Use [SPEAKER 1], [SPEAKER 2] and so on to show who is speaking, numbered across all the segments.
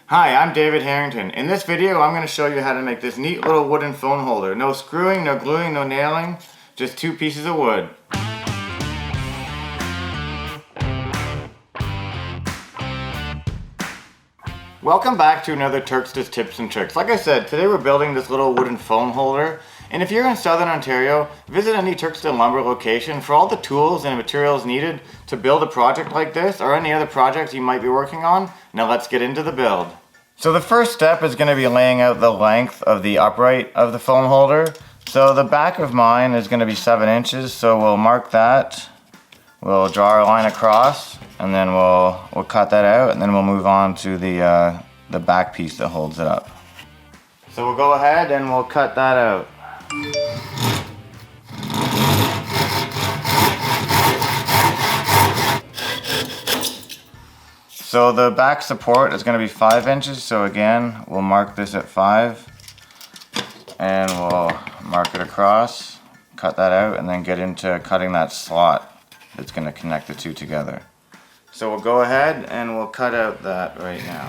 [SPEAKER 1] Hi, I'm David Harrington. In this video, I'm going to show you how to make this neat little wooden phone holder. No screwing, no gluing, no nailing, just two pieces of wood. Welcome back to another Turkstra's Tips and Tricks. Like I said, today we're building this little wooden phone holder. And if you're in Southern Ontario, visit any Turkstra Lumber location for all the tools and materials needed to build a project like this or any other projects you might be working on. Now let's get into the build. So the first step is going to be laying out the length of the upright of the phone holder. So the back of mine is going to be 7 inches, so we'll mark that. We'll draw our line across, and then we'll cut that out, and then we'll move on to the back piece that holds it up. So we'll go ahead and we'll cut that out. So the back support is going to be 5 inches, so again, we'll mark this at 5, and we'll mark it across, cut that out, and then get into cutting that slot that's going to connect the two together. So we'll go ahead and we'll cut out that right now.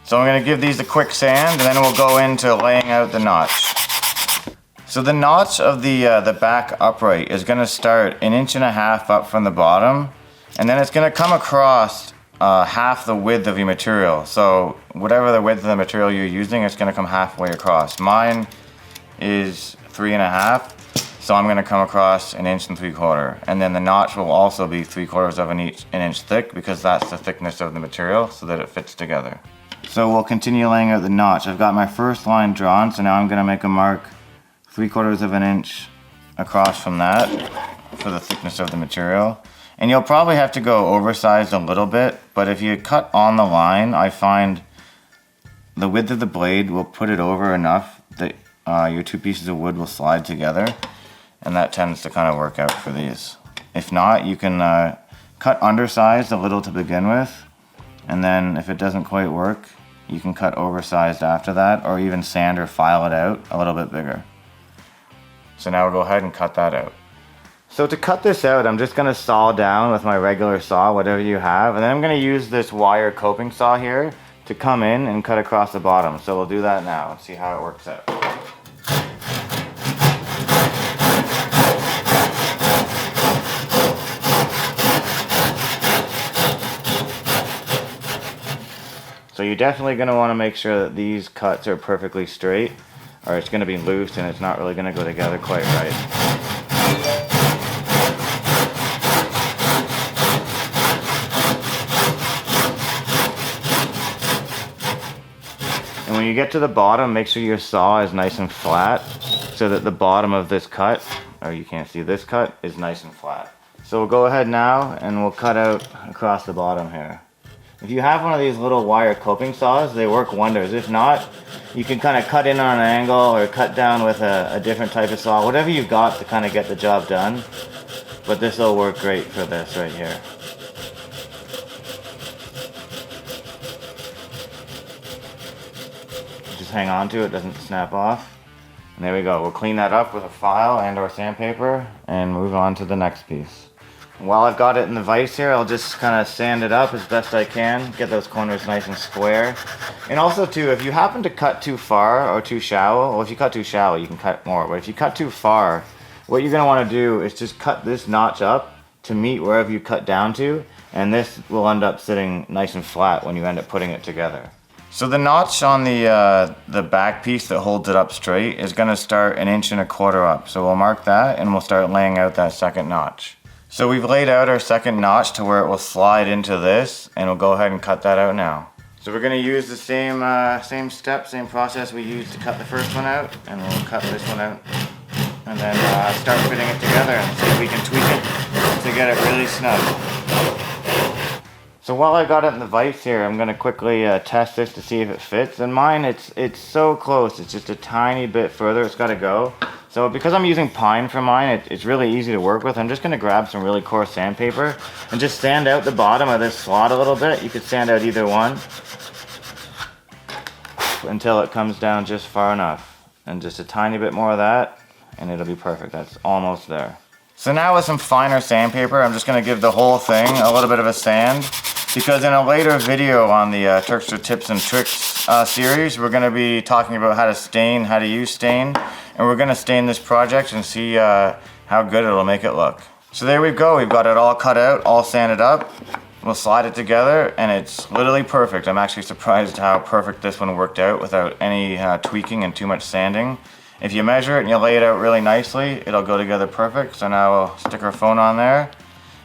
[SPEAKER 1] So I'm going to give these a quick sand, and then we'll go into laying out the notch. So the notch of the back upright is going to start 1.5 inches up from the bottom, and then it's going to come across half the width of your material. So whatever the width of the material you're using, it's going to come halfway across. Mine is 3.5, so I'm going to come across 1.75 inches, and then the notch will also be 3/4 of an inch thick, because that's the thickness of the material, so that it fits together. So we'll continue laying out the notch. I've got my first line drawn, so now I'm going to make a mark 3/4 of an inch across from that for the thickness of the material. And you'll probably have to go oversized a little bit, but if you cut on the line, I find the width of the blade will put it over enough that your two pieces of wood will slide together, and that tends to kind of work out for these. If not, you can cut undersized a little to begin with, and then if it doesn't quite work, you can cut oversized after that, or even sand or file it out a little bit bigger. So now we'll go ahead and cut that out. So to cut this out, I'm just going to saw down with my regular saw, whatever you have, and then I'm going to use this wire coping saw here to come in and cut across the bottom. So we'll do that now and see how it works out. So you're definitely going to want to make sure that these cuts are perfectly straight, or it's going to be loose and it's not really going to go together quite right. And when you get to the bottom, make sure your saw is nice and flat, so that the bottom of this cut, or you can't see this cut, is nice and flat. So we'll go ahead now and we'll cut out across the bottom here. If you have one of these little wire coping saws, they work wonders. If not, you can kind of cut in on an angle or cut down with a different type of saw, whatever you've got to kind of get the job done. But this will work great for this right here. Just hang on to it, doesn't snap off. And there we go. We'll clean that up with a file and or sandpaper and move on to the next piece. While I've got it in the vise here, I'll just kind of sand it up as best I can, get those corners nice and square. And also too, if you happen to cut too far or too shallow, well, if you cut too shallow, you can cut more, but if you cut too far, what you're going to want to do is just cut this notch up to meet wherever you cut down to, and this will end up sitting nice and flat when you end up putting it together. So the notch on the back piece that holds it up straight is going to start 1.25 inches up. So we'll mark that, and we'll start laying out that second notch. So we've laid out our second notch to where it will slide into this, and we'll go ahead and cut that out now. So we're going to use the same process we used to cut the first one out, and we'll cut this one out, and then start fitting it together and see if we can tweak it to get it really snug. So while I got it in the vise here, I'm going to quickly test this to see if it fits. And mine, it's so close, it's just a tiny bit further it's got to go. So because I'm using pine for mine, it's really easy to work with. I'm just going to grab some really coarse sandpaper and just sand out the bottom of this slot a little bit. You could sand out either one until it comes down just far enough. And just a tiny bit more of that, and it'll be perfect. That's almost there. So now with some finer sandpaper, I'm just going to give the whole thing a little bit of a sand, because in a later video on the Turkstra Tips and Tricks series, we're going to be talking about how to stain, how to use stain, and we're going to stain this project and see how good it'll make it look. So there we go, we've got it all cut out, all sanded up. We'll slide it together and it's literally perfect. I'm actually surprised how perfect this one worked out without any tweaking and too much sanding. If you measure it and you lay it out really nicely, it'll go together perfect. So now we'll stick our phone on there.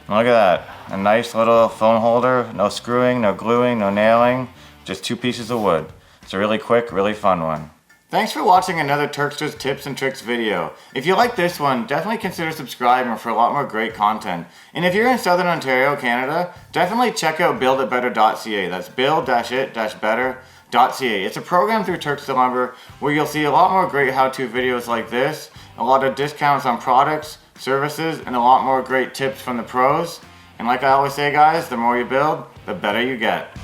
[SPEAKER 1] And look at that, a nice little phone holder, no screwing, no gluing, no nailing, just 2 pieces of wood. It's a really quick, really fun one. Thanks for watching another Turkstra's Tips and Tricks video. If you like this one, definitely consider subscribing for a lot more great content. And if you're in Southern Ontario, Canada, definitely check out build-it-better.ca. That's build-it-better.ca. It's a program through Turkstra Lumber where you'll see a lot more great how-to videos like this, a lot of discounts on products, services, and a lot more great tips from the pros. And like I always say, guys, the more you build, the better you get.